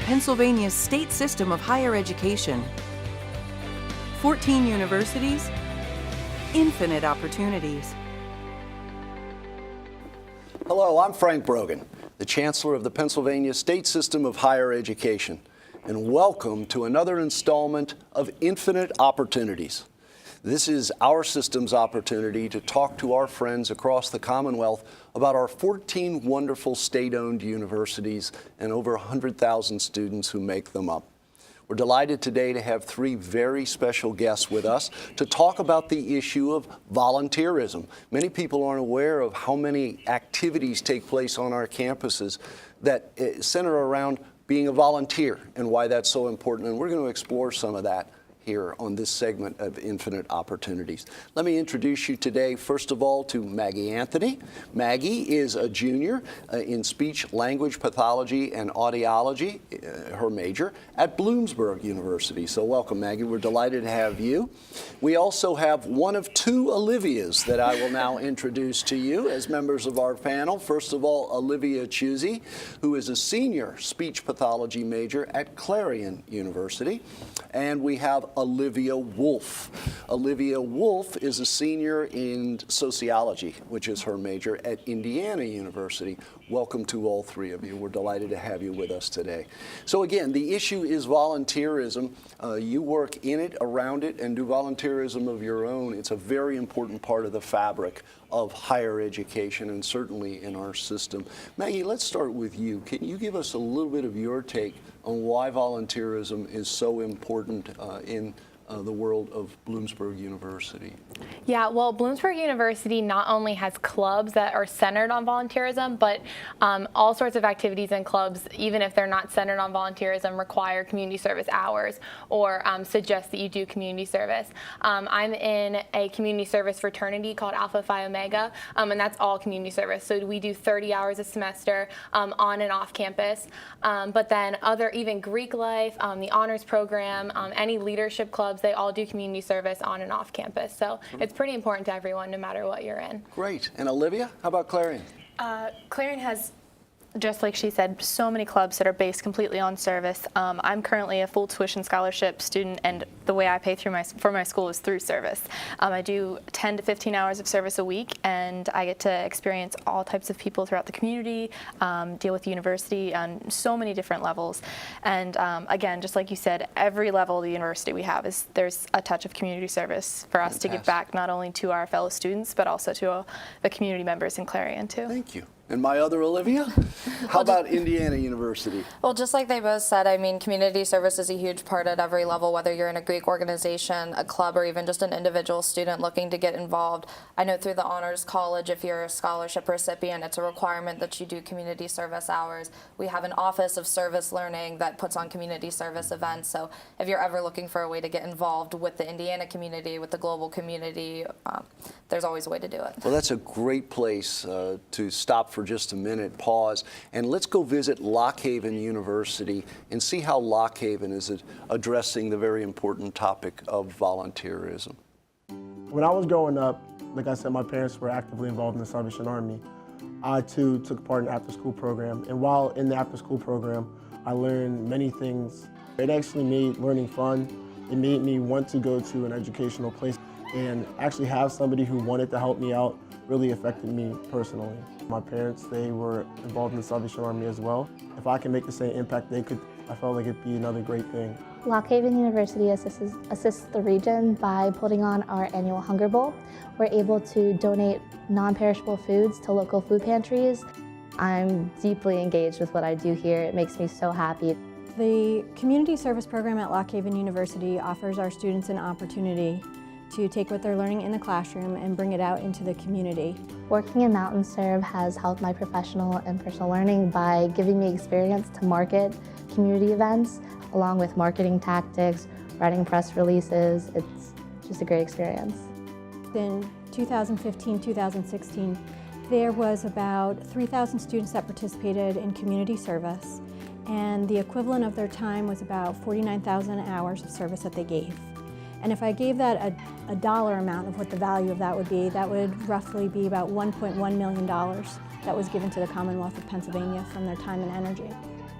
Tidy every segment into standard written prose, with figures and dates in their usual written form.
Pennsylvania's state system of higher education. 14 universities, infinite opportunities. Hello, I'm Frank Brogan, the Chancellor of the Pennsylvania State System of Higher Education, and welcome to another installment of Infinite Opportunities. This is our system's opportunity to talk to our friends across the Commonwealth about our 14 wonderful state-owned universities and over 100,000 students who make them up. We're delighted today to have three very special guests with us to talk about the issue of volunteerism. Many people aren't aware of how many activities take place on our campuses that center around being a volunteer and why that's so important. And we're going to explore some of that here on this segment of Infinite Opportunities. Let me introduce you today, first of all, to Maggie Anthony. Maggie is a junior in speech language pathology and audiology, her major, at Bloomsburg University. So welcome, Maggie. We're delighted to have you. We also have one of two Olivias that I will now introduce to you as members of our panel. First of all, Olivia Chusey, who is a senior speech pathology major at Clarion University. And we have Olivia Wolf. Olivia Wolf is a senior in sociology, which is her major at Indiana University. Welcome to all three of you. We're delighted to have you with us today. So again, the issue is volunteerism. You work in it, around it, and do volunteerism of your own. It's a very important part of the fabric of higher education and certainly in our system. Maggie, let's start with you. Can you give us a little bit of your take on why volunteerism is so important in the world of Bloomsburg University? Yeah, well, Bloomsburg University not only has clubs that are centered on volunteerism, but all sorts of activities and clubs, even if they're not centered on volunteerism, require community service hours or suggest that you do community service. I'm in a community service fraternity called Alpha Phi Omega, and that's all community service. So we do 30 hours a semester on and off campus. But then even Greek life, the honors program, any leadership clubs, they all do community service on and off campus. So it's pretty important to everyone, no matter what you're in. Great. And Olivia, how about Clarion? Clarion has, just like she said, so many clubs that are based completely on service. I'm currently a full tuition scholarship student, and the way I pay for my school is through service. I do 10 to 15 hours of service a week, and I get to experience all types of people throughout the community, deal with the university on so many different levels. And again, just like you said, every level of the university we have there's a touch of community service for us to give back not only to our fellow students, but also to the community members in Clarion too. Thank you. And my other Olivia? How about Indiana University? Well, just like they both said, I mean, community service is a huge part at every level, whether you're in a Greek organization, a club, or even just an individual student looking to get involved. I know through the Honors College, if you're a scholarship recipient, it's a requirement that you do community service hours. We have an Office of Service Learning that puts on community service events. So if you're ever looking for a way to get involved with the Indiana community, with the global community, there's always a way to do it. Well, that's a great place to stop for just a minute, pause, and let's go visit Lock Haven University and see how Lock Haven is addressing the very important topic of volunteerism. When I was growing up, like I said, my parents were actively involved in the Salvation Army. I too took part in the after-school program, and while in the after-school program, I learned many things. It actually made learning fun. It made me want to go to an educational place, and actually have somebody who wanted to help me out really affected me personally. My parents, they were involved in the Salvation Army as well. If I can make the same impact they could, I felt like it'd be another great thing. Lock Haven University assists the region by putting on our annual Hunger Bowl. We're able to donate non-perishable foods to local food pantries. I'm deeply engaged with what I do here. It makes me so happy. The community service program at Lock Haven University offers our students an opportunity to take what they're learning in the classroom and bring it out into the community. Working in Mountain Serve has helped my professional and personal learning by giving me experience to market community events, along with marketing tactics, writing press releases. It's just a great experience. In 2015-2016, there was about 3,000 students that participated in community service, and the equivalent of their time was about 49,000 hours of service that they gave. And if I gave that a dollar amount of what the value of that would roughly be about $1.1 million that was given to the Commonwealth of Pennsylvania from their time and energy.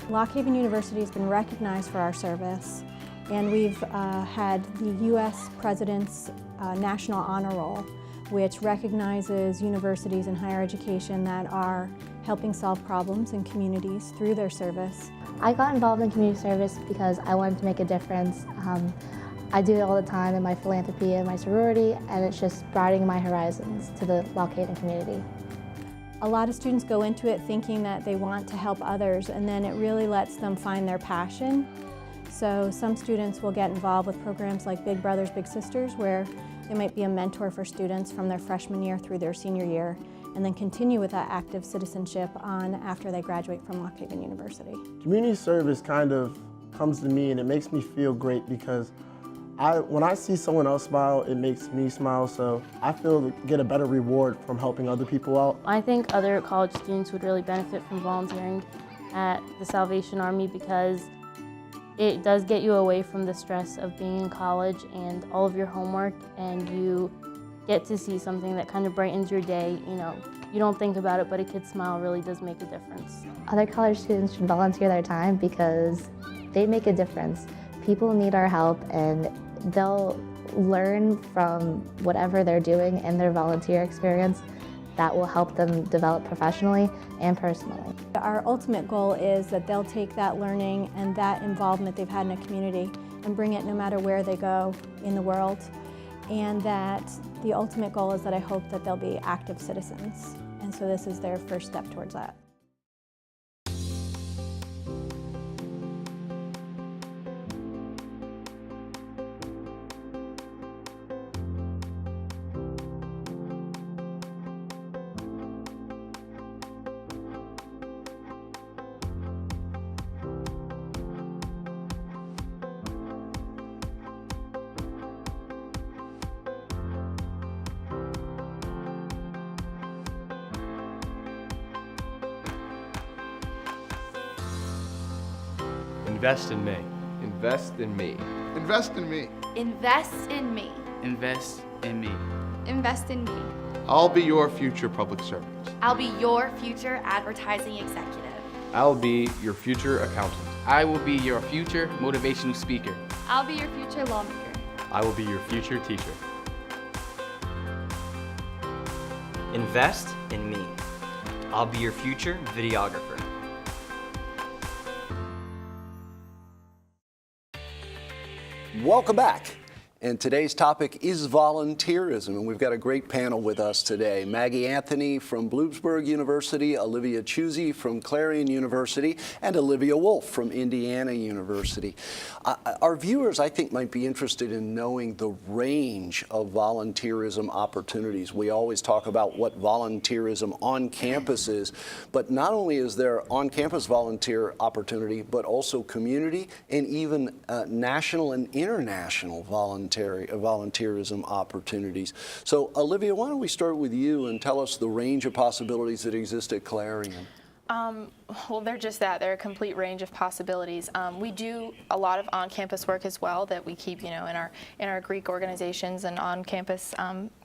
Lock Haven University has been recognized for our service, and we've had the U.S. President's National Honor Roll, which recognizes universities in higher education that are helping solve problems in communities through their service. I got involved in community service because I wanted to make a difference. I do it all the time in my philanthropy and my sorority, and it's just broadening my horizons to the Lock Haven community. A lot of students go into it thinking that they want to help others, and then it really lets them find their passion. So some students will get involved with programs like Big Brothers Big Sisters, where they might be a mentor for students from their freshman year through their senior year, and then continue with that active citizenship on after they graduate from Lock Haven University. Community service kind of comes to me and it makes me feel great because when I see someone else smile, it makes me smile, so I feel get a better reward from helping other people out. I think other college students would really benefit from volunteering at the Salvation Army because it does get you away from the stress of being in college and all of your homework, and you get to see something that kind of brightens your day. You know, you don't think about it, but a kid's smile really does make a difference. Other college students should volunteer their time because they make a difference. People need our help, and they'll learn from whatever they're doing in their volunteer experience that will help them develop professionally and personally. Our ultimate goal is that they'll take that learning and that involvement they've had in a community and bring it no matter where they go in the world, and that the ultimate goal is that I hope that they'll be active citizens, and so this is their first step towards that. Invest in me. Invest in me. Invest in me. Invest in me. Invest in me. Invest in me. I'll be your future public servant. I'll be your future advertising executive. I'll be your future accountant. I will be your future motivational speaker. I'll be your future lawmaker. I will be your future teacher. Invest in me. I'll be your future videographer. Welcome back. And today's topic is volunteerism, and we've got a great panel with us today. Maggie Anthony from Bloomsburg University, Olivia Chusey from Clarion University, and Olivia Wolf from Indiana University. Our viewers, I think, might be interested in knowing the range of volunteerism opportunities. We always talk about what volunteerism on campus is, but not only is there on-campus volunteer opportunity, but also community and even national and international volunteerism opportunities. So, Olivia, why don't we start with you and tell us the range of possibilities that exist at Clarion? Well, they're just that. They're a complete range of possibilities. We do a lot of on-campus work as well that we keep, you know, in our Greek organizations and on-campus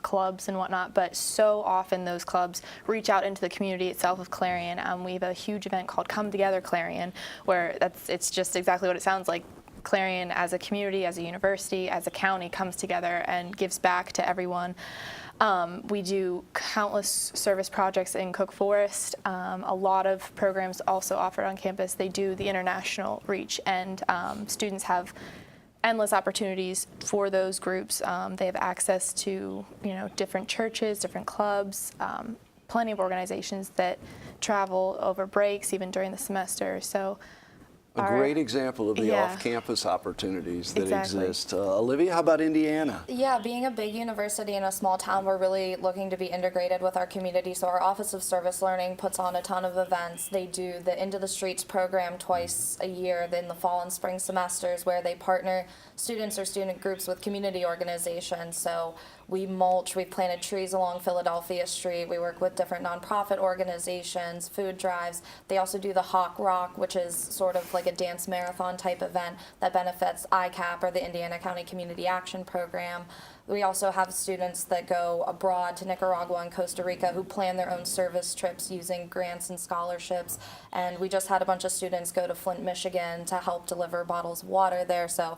clubs and whatnot. But so often those clubs reach out into the community itself of Clarion. We have a huge event called Come Together Clarion, where it's just exactly what it sounds like. Clarion as a community, as a university, as a county comes together and gives back to everyone. We do countless service projects in Cook Forest. A lot of programs also offered on campus. They do the international reach, and students have endless opportunities for those groups. They have access to, you know, different churches, different clubs, plenty of organizations that travel over breaks, even during the semester. So. A great example of the off-campus opportunities that exist. Olivia, how about Indiana? Yeah, being a big university in a small town, we're really looking to be integrated with our community. So our Office of Service Learning puts on a ton of events. They do the Into the Streets program twice a year in the fall and spring semesters, where they partner students or student groups with community organizations. So we mulch, we've planted trees along Philadelphia Street. We work with different nonprofit organizations, food drives. They also do the Hawk Rock, which is sort of like a dance marathon type event that benefits ICAP, or the Indiana County Community Action Program. We also have students that go abroad to Nicaragua and Costa Rica who plan their own service trips using grants and scholarships. And we just had a bunch of students go to Flint, Michigan to help deliver bottles of water there. So,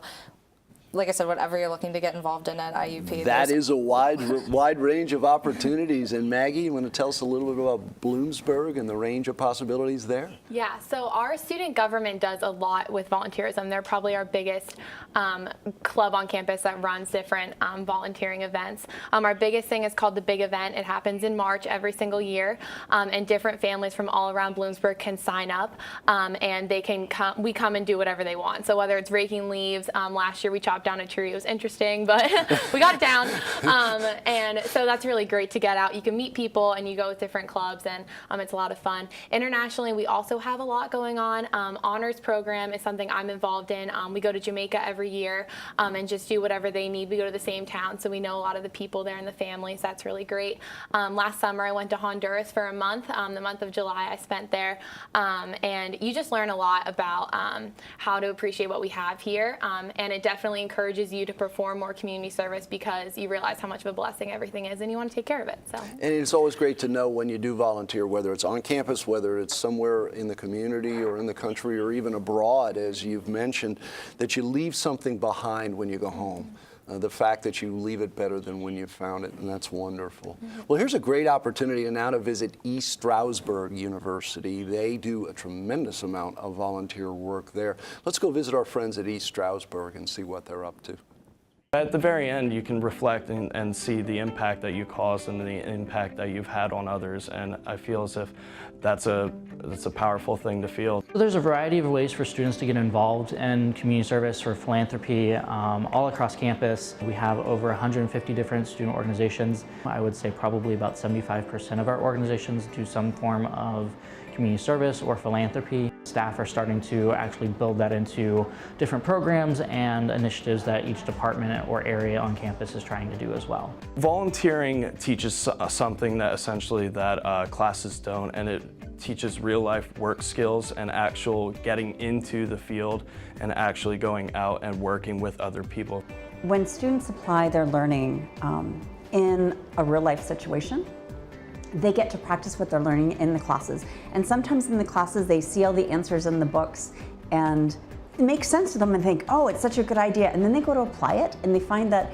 like I said, whatever you're looking to get involved in at IUP. That is a wide range of opportunities. And Maggie, you want to tell us a little bit about Bloomsburg and the range of possibilities there? Yeah, so our student government does a lot with volunteerism. They're probably our biggest club on campus that runs different volunteering events. Our biggest thing is called the Big Event. It happens in March every single year, and different families from all around Bloomsburg can sign up, and they can we come and do whatever they want. So whether it's raking leaves, last year we chopped down a tree. It was interesting, but we got it down, and so that's really great to get out. You can meet people and you go with different clubs, and it's a lot of fun. Internationally, we also have a lot going on. Honors program is something I'm involved in. We go to Jamaica every year and just do whatever they need. We go to the same town, so we know a lot of the people there and the families. That's really great. Last summer I went to Honduras for a month. The month of July I spent there, and you just learn a lot about how to appreciate what we have here, and it definitely encourages you to perform more community service because you realize how much of a blessing everything is and you want to take care of it. So. And it's always great to know when you do volunteer, whether it's on campus, whether it's somewhere in the community or in the country or even abroad, as you've mentioned, that you leave something behind when you go home. The fact that you leave it better than when you found it, and that's wonderful. Well, here's a great opportunity now to visit East Stroudsburg University. They do a tremendous amount of volunteer work there. Let's go visit our friends at East Stroudsburg and see what they're up to. At the very end, you can reflect and see the impact that you caused and the impact that you've had on others, and I feel as if that's a powerful thing to feel. There's a variety of ways for students to get involved in community service or philanthropy all across campus. We have over 150 different student organizations. I would say probably about 75% of our organizations do some form of community service or philanthropy. Staff are starting to actually build that into different programs and initiatives that each department or area on campus is trying to do as well. Volunteering teaches something that essentially that classes don't, and it teaches real life work skills and actual getting into the field and actually going out and working with other people. When students apply their learning in a real life situation, they get to practice what they're learning in the classes. And sometimes in the classes, they see all the answers in the books and it makes sense to them and think, oh, it's such a good idea. And then they go to apply it and they find that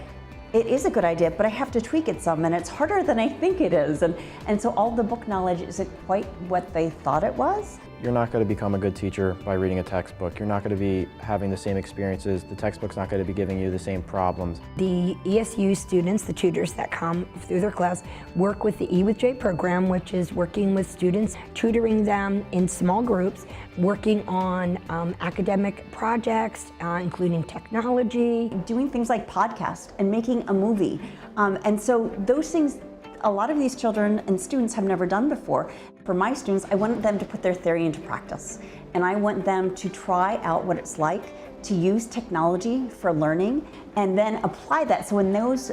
it is a good idea, but I have to tweak it some and it's harder than I think it is. And so all the book knowledge isn't quite what they thought it was. You're not going to become a good teacher by reading a textbook. You're not going to be having the same experiences. The textbook's not going to be giving you the same problems. The ESU students, the tutors that come through their class, work with the E with J program, which is working with students, tutoring them in small groups, working on academic projects, including technology. Doing things like podcasts and making a movie. And so those things, a lot of these children and students have never done before. For my students, I want them to put their theory into practice. And I want them to try out what it's like to use technology for learning and then apply that. So when those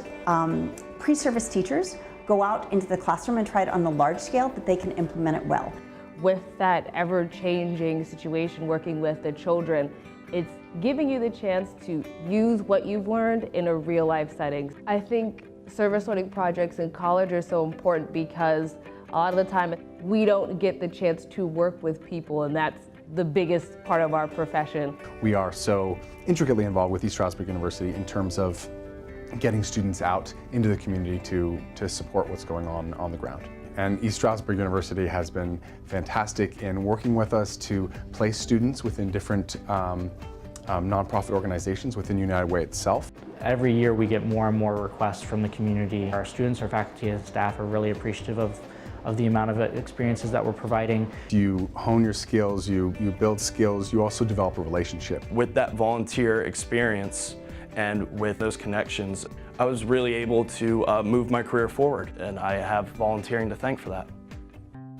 pre-service teachers go out into the classroom and try it on the large scale, that they can implement it well. With that ever-changing situation working with the children, it's giving you the chance to use what you've learned in a real-life setting. I think service learning projects in college are so important because a lot of the time we don't get the chance to work with people, and that's the biggest part of our profession. We are so intricately involved with East Stroudsburg University in terms of getting students out into the community to support what's going on the ground. And East Stroudsburg University has been fantastic in working with us to place students within different nonprofit organizations within United Way itself. Every year we get more and more requests from the community. Our students, our faculty, and staff are really appreciative of the amount of experiences that we're providing. You hone your skills, you build skills, you also develop a relationship. With that volunteer experience and with those connections, I was really able to move my career forward, and I have volunteering to thank for that.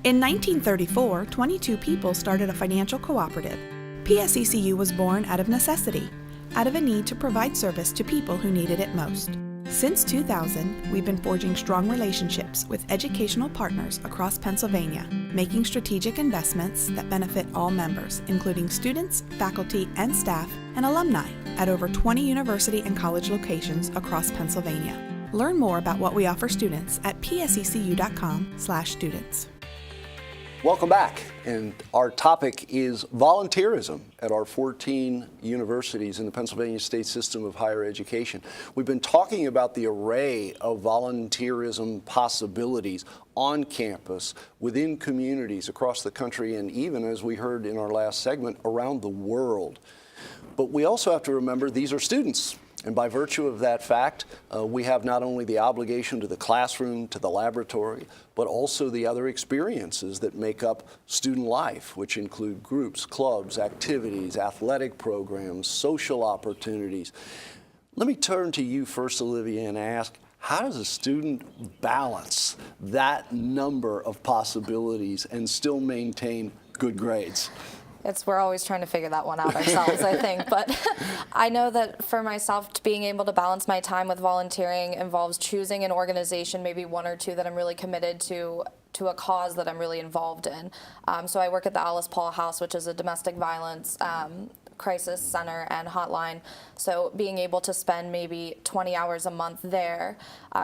In 1934, 22 people started a financial cooperative. PSECU was born out of necessity, out of a need to provide service to people who needed it most. Since 2000, we've been forging strong relationships with educational partners across Pennsylvania, making strategic investments that benefit all members, including students, faculty, and staff, and alumni at over 20 university and college locations across Pennsylvania. Learn more about what we offer students at psecu.com/students. Welcome back, and our topic is volunteerism at our 14 universities in the Pennsylvania State System of Higher Education. We've been talking about the array of volunteerism possibilities on campus, within communities across the country, and even, as we heard in our last segment, around the world. But we also have to remember these are students. And by virtue of that fact, we have not only the obligation to the classroom, to the laboratory, but also the other experiences that make up student life, which include groups, clubs, activities, athletic programs, social opportunities. Let me turn to you first, Olivia, and ask, how does a student balance that number of possibilities and still maintain good grades? We're always trying to figure that one out ourselves, I think. But I know that for myself, being able to balance my time with volunteering involves choosing an organization, maybe one or two that I'm really committed to a cause that I'm really involved in. So I work at the Alice Paul House, which is a domestic violence crisis center and hotline. So being able to spend maybe 20 hours a month there.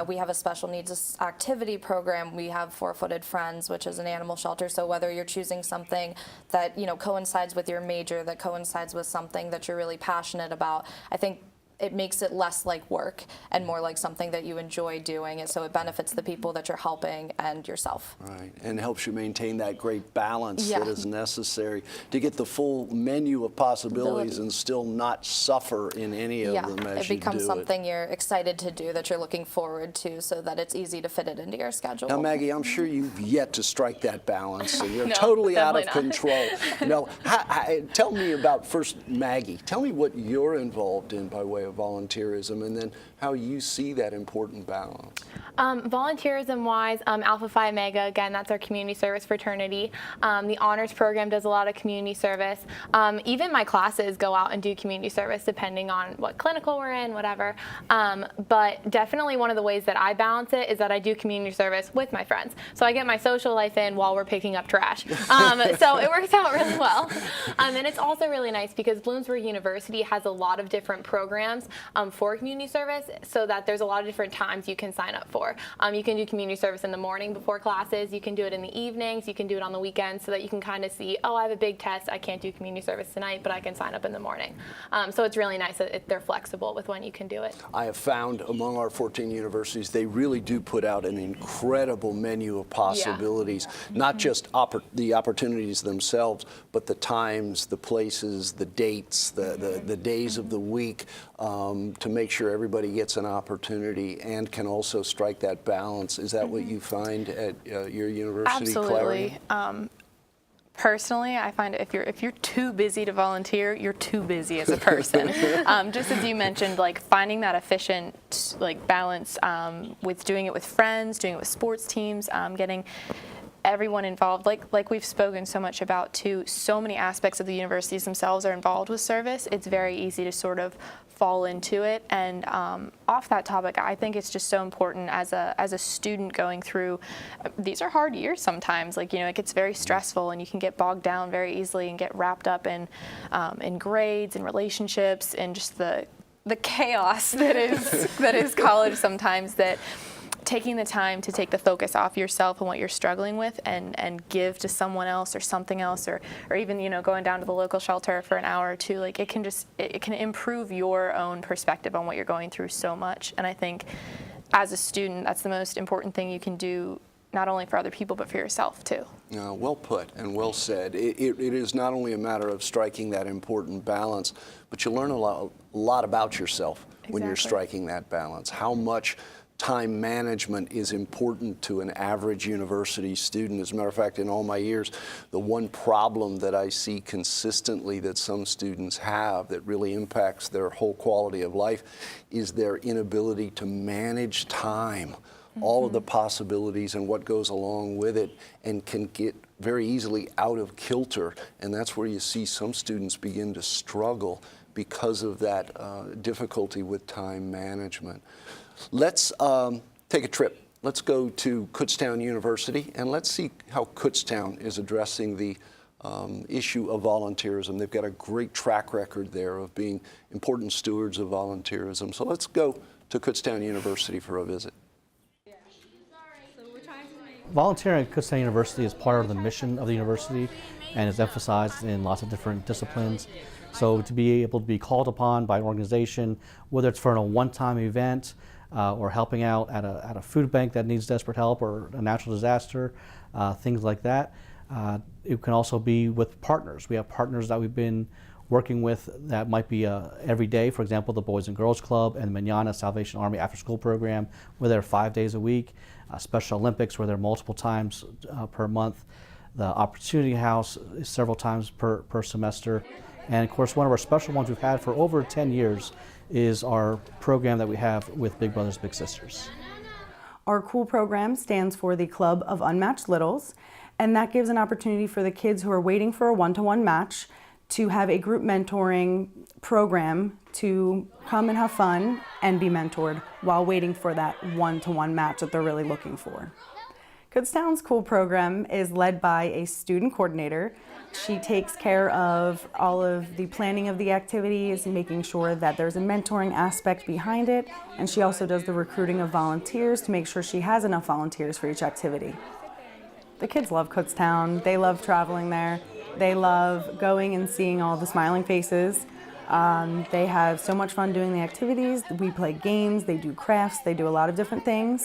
We have a special needs activity program. We have Four Footed Friends, which is an animal shelter. So whether you're choosing something that coincides with your major, that coincides with something that you're really passionate about, I think it makes it less like work and more like something that you enjoy doing, and so it benefits the people that you're helping and yourself. Right, and helps you maintain that great balance Yeah. that is necessary to get the full menu of possibilities and still not suffer in any of them as It you becomes do something you're excited to do, that you're looking forward to, so that it's easy to fit it into your schedule. Now, Maggie, I'm sure you've yet to strike that balance, and you're No, totally out of definitely control. No, tell me about, first, Maggie, tell me what you're involved in by way of volunteerism, and then how you see that important balance. Volunteerism-wise, Alpha Phi Omega, again, that's our community service fraternity. The honors program does a lot of community service. Even my classes go out and do community service depending on what clinical we're in, whatever. But definitely one of the ways that I balance it is that I do community service with my friends. So I get my social life in while we're picking up trash. So it works out really well. And it's also really nice because Bloomsburg University has a lot of different programs for community service, so that there's a lot of different times you can sign up for. You can do community service in the morning before classes, you can do it in the evenings, you can do it on the weekends, so that you can kind of see, oh, I have a big test, I can't do community service tonight, but I can sign up in the morning. So it's really nice that they're flexible with when you can do it. I have found among our 14 universities, they really do put out an incredible menu of possibilities, not just the opportunities themselves, but the times, the places, the dates, the days of the week, to make sure everybody gets an opportunity and can also strike that balance. Is that what you find at your university, Absolutely. Clary? Personally, I find if you're too busy to volunteer, you're too busy as a person. Just as you mentioned, like finding that efficient balance with doing it with friends, doing it with sports teams, getting everyone involved, like we've spoken so much about too. So many aspects of the universities themselves are involved with service. It's very easy to sort of fall into it. And off that topic, I think it's just so important as a student going through. These are hard years sometimes. It gets very stressful, and you can get bogged down very easily and get wrapped up in grades and relationships and just the chaos that is college sometimes. That taking the time to take the focus off yourself and what you're struggling with and give to someone else or something else, or even going down to the local shelter for an hour or two, it can improve your own perspective on what you're going through so much. And I think as a student, that's the most important thing you can do, not only for other people but for yourself too. Well put and well said. It is not only a matter of striking that important balance, but you learn a lot about yourself when you're striking that balance. How much time management is important to an average university student. As a matter of fact, in all my years, the one problem that I see consistently that some students have that really impacts their whole quality of life is their inability to manage time, all of the possibilities and what goes along with it, and can get very easily out of kilter. And that's where you see some students begin to struggle because of that difficulty with time management. Let's take a trip. Let's go to Kutztown University, and let's see how Kutztown is addressing the issue of volunteerism. They've got a great track record there of being important stewards of volunteerism. So let's go to Kutztown University for a visit. Volunteering at Kutztown University is part of the mission of the university and is emphasized in lots of different disciplines. So to be able to be called upon by an organization, whether it's for a one-time event or helping out at a food bank that needs desperate help or a natural disaster, things like that. It can also be with partners. We have partners that we've been working with that might be every day. For example, the Boys and Girls Club and Manana Salvation Army After School Program, where they're 5 days a week. Special Olympics, where they're multiple times per month. The Opportunity House is several times per semester. And of course, one of our special ones we've had for over 10 years is our program that we have with Big Brothers Big Sisters. Our COOL program stands for the Club of Unmatched Littles, and that gives an opportunity for the kids who are waiting for a one-to-one match to have a group mentoring program to come and have fun and be mentored while waiting for that one-to-one match that they're really looking for. Kutztown's COOL program is led by a student coordinator. She takes care of all of the planning of the activities, making sure that there's a mentoring aspect behind it, and she also does the recruiting of volunteers to make sure she has enough volunteers for each activity. The kids love Kutztown. They love traveling there. They love going and seeing all the smiling faces. They have so much fun doing the activities. We play games, they do crafts, they do a lot of different things.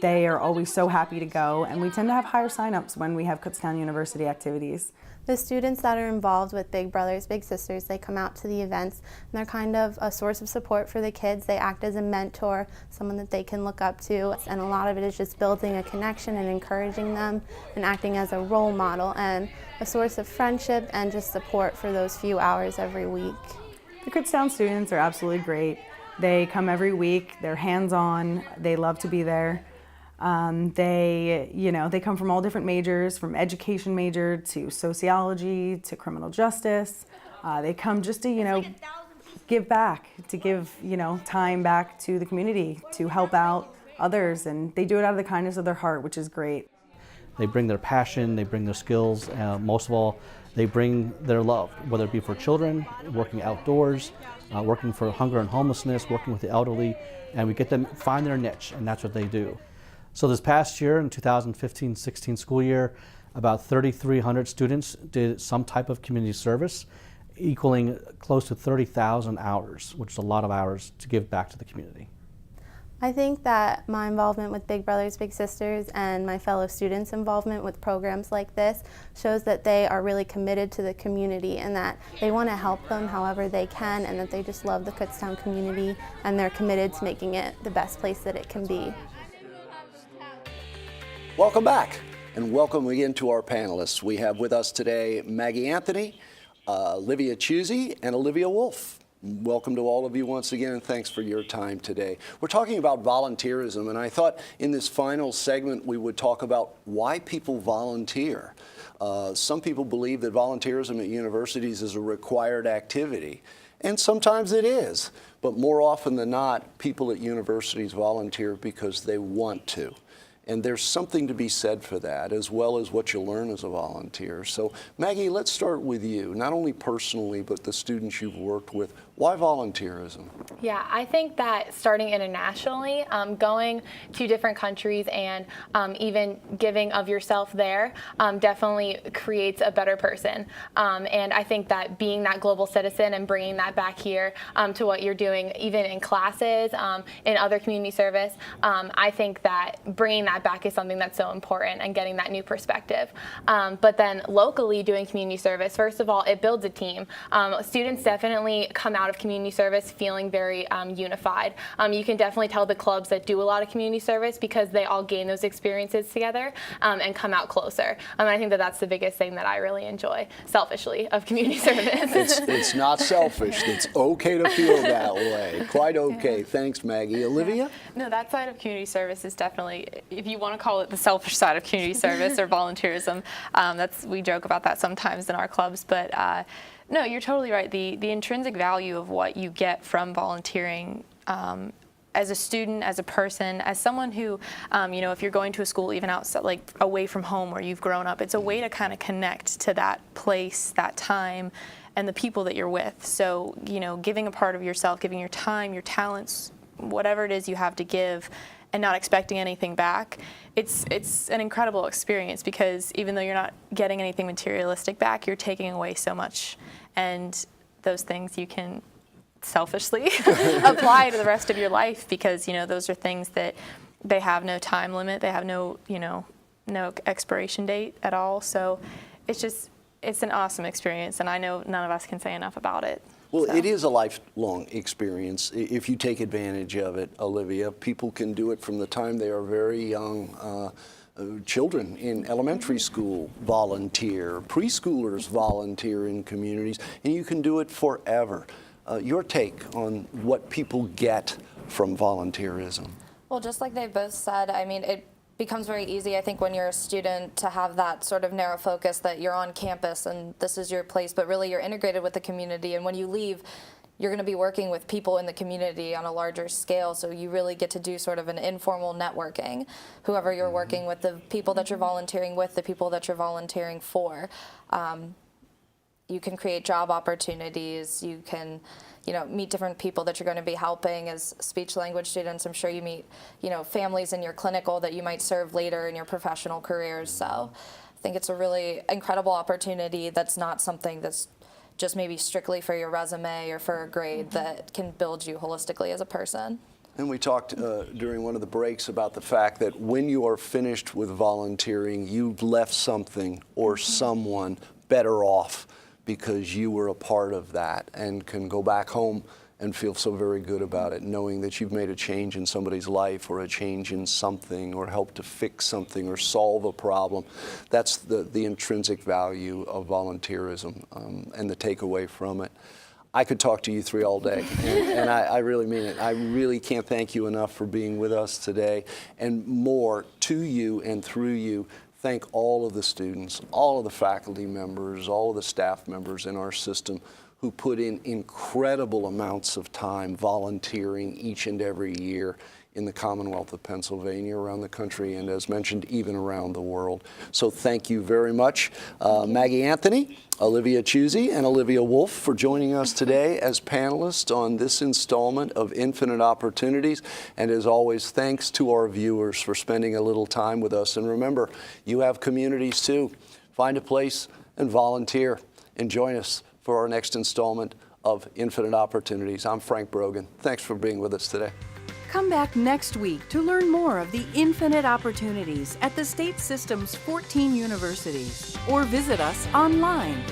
They are always so happy to go, and we tend to have higher signups when we have Kutztown University activities. The students that are involved with Big Brothers Big Sisters, they come out to the events and they're kind of a source of support for the kids. They act as a mentor, someone that they can look up to, and a lot of it is just building a connection and encouraging them and acting as a role model and a source of friendship and just support for those few hours every week. The Kutztown students are absolutely great. They come every week, they're hands-on, they love to be there. They come from all different majors, from education major to sociology to criminal justice. They come just to, give back, to give, time back to the community, to help out others, and they do it out of the kindness of their heart, which is great. They bring their passion, they bring their skills, most of all, they bring their love, whether it be for children, working outdoors, working for hunger and homelessness, working with the elderly, and we get them find their niche, and that's what they do. So this past year, in 2015-16 school year, about 3,300 students did some type of community service, equaling close to 30,000 hours, which is a lot of hours to give back to the community. I think that my involvement with Big Brothers Big Sisters and my fellow students' involvement with programs like this shows that they are really committed to the community and that they want to help them however they can, and that they just love the Kutztown community and they're committed to making it the best place that it can be. Welcome back, and welcome again to our panelists. We have with us today Maggie Anthony, Olivia Chusey, and Olivia Wolf. Welcome to all of you once again, and thanks for your time today. We're talking about volunteerism, and I thought in this final segment we would talk about why people volunteer. Some people believe that volunteerism at universities is a required activity, and sometimes it is, but more often than not, people at universities volunteer because they want to. And there's something to be said for that, as well as what you learn as a volunteer. So Maggie, let's start with you, not only personally, but the students you've worked with. Why volunteerism? Yeah, I think that starting internationally, going to different countries and even giving of yourself there definitely creates a better person. And I think that being that global citizen and bringing that back here to what you're doing, even in classes, in other community service, I think that bringing that back is something that's so important and getting that new perspective. But then locally doing community service, first of all, it builds a team. Students definitely come out of community service feeling very unified. You can definitely tell the clubs that do a lot of community service because they all gain those experiences together and come out closer. I think that that's the biggest thing that I really enjoy, selfishly, of community service. It's not selfish. It's okay to feel that way. Quite okay. Thanks, Maggie. Olivia? No, that side of community service is definitely, if you want to call it the selfish side of community service or volunteerism, we joke about that sometimes in our clubs, but no, you're totally right. The intrinsic value of what you get from volunteering as a student, as a person, as someone who, if you're going to a school even outside, like away from home where you've grown up, it's a way to kind of connect to that place, that time, and the people that you're with. So, giving a part of yourself, giving your time, your talents, whatever it is you have to give and not expecting anything back, it's an incredible experience, because even though you're not getting anything materialistic back, you're taking away so much, and those things you can selfishly apply to the rest of your life, because those are things that they have no time limit, they have no expiration date at all. So it's an awesome experience, and I know none of us can say enough about it. Well, it is a lifelong experience if you take advantage of it, Olivia. People can do it from the time they are very young. Children in elementary school volunteer, preschoolers volunteer in communities, and you can do it forever. Your take on what people get from volunteerism? Well, just like they both said, I mean, it becomes very easy, I think, when you're a student to have that sort of narrow focus that you're on campus and this is your place, but really you're integrated with the community. And when you leave, you're going to be working with people in the community on a larger scale, so you really get to do sort of an informal networking. Whoever you're working with, the people that you're volunteering with, the people that you're volunteering for. You can create job opportunities, you can meet different people that you're going to be helping as speech language students. I'm sure you meet families in your clinical that you might serve later in your professional careers. So I think it's a really incredible opportunity that's not something that's just maybe strictly for your resume or for a grade, that can build you holistically as a person. And we talked during one of the breaks about the fact that when you are finished with volunteering, you've left something or someone better off, because you were a part of that, and can go back home and feel so very good about it, knowing that you've made a change in somebody's life, or a change in something, or helped to fix something or solve a problem. That's the intrinsic value of volunteerism, and the takeaway from it. I could talk to you three all day, and I really mean it. I really can't thank you enough for being with us today, and more to you and through you. Thank all of the students, all of the faculty members, all of the staff members in our system who put in incredible amounts of time volunteering each and every year in the Commonwealth of Pennsylvania, around the country, and as mentioned, even around the world. So thank you very much, Maggie Anthony, Olivia Chusey, and Olivia Wolf, for joining us today as panelists on this installment of Infinite Opportunities. And as always, thanks to our viewers for spending a little time with us. And remember, you have communities too. Find a place and volunteer, and join us for our next installment of Infinite Opportunities. I'm Frank Brogan. Thanks for being with us today. Come back next week to learn more of the infinite opportunities at the state system's 14 universities, or visit us online